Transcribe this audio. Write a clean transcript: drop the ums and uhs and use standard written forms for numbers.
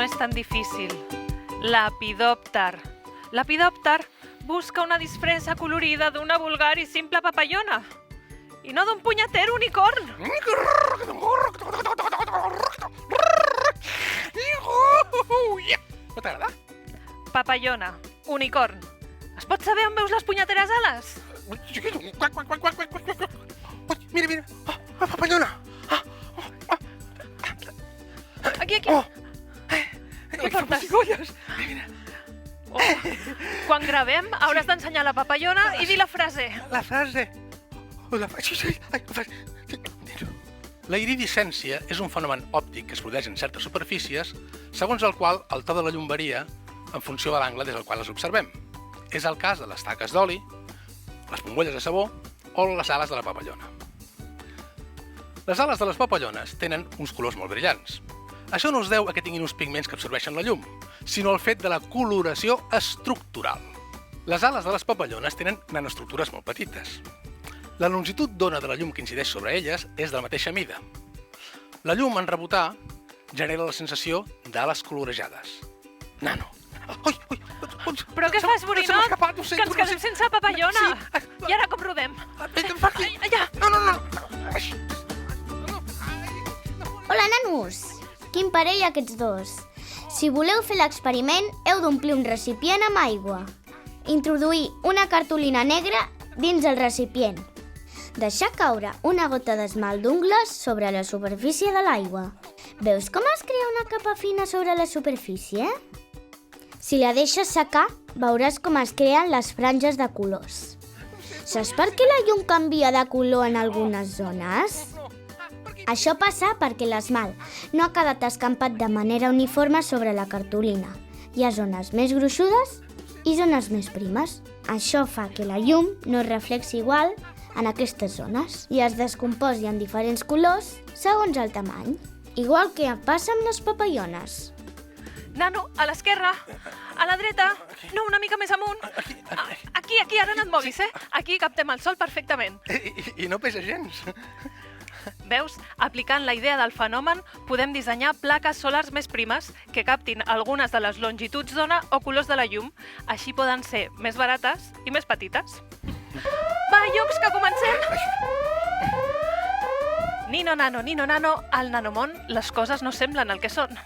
no és tan difícil. Lepidòpter. Lepidòpter busca una disfressa colorida d'una vulgar i simple papallona. I no d'un punyeter unicorn. No t'agrada? Papallona, unicorn. Es pot saber on veus les punyeteres ales? Mira, mira. La papallona. Aquí. Què portes? Cigolles. Quan gravem hauràs d'ensenyar la papallona i dir la frase. La frase. Sí. La iridescència és un fenomen òptic que es produeix en certes superfícies, segons el qual el to de la llum varia en funció de l'angle des del qual les observem. És el cas de les taques d'oli, les bombolles de sabó o les ales de la papallona. Les ales de les papallones tenen uns colors molt brillants. Això no es deu a que tinguin uns pigments que absorbeixen la llum, sinó al fet de la coloració estructural. Les ales de les papallones tenen nanoestructures molt petites. La longitud d'ona de la llum que incideix sobre elles és de la mateixa mida. La llum, en rebotar, genera la sensació d'ales colorejades. Nano. Però què fas, borinot? Que ens quedem sense papallona. I ara com rodem? Allà. No. Hola, nanos! Quin parell aquests dos. Si voleu fer l'experiment, heu d'omplir un recipient amb aigua. Introduir una cartolina negra dins el recipient. Deixar caure una gota d'esmalt d'ungles sobre la superfície de l'aigua. Veus com es crea una capa fina sobre la superfície? Si la deixes secar, veuràs com es creen les franges de colors. Saps per què la llum canvia de color en algunes zones? Això passa perquè l'esmalt no ha quedat escampat de manera uniforme sobre la cartolina. Hi ha zones més gruixudes i zones més primes. Això fa que la llum no es reflexi igual en aquestes zones i es descomposi en diferents colors segons el tamany, igual que passa amb les papallones. Nano, a l'esquerra, a la dreta, no, una mica més amunt. Aquí, ara no et moguis, eh? Aquí captem el sol perfectament. I no pesa gens. Veus? Aplicant la idea del fenomen, podem dissenyar plaques solars més primes que captin algunes de les longituds d'ona o colors de la llum. Així poden ser més barates i més petites. Va, llocs, que comencem! Nino, nano, al nanomón les coses no semblen el que són.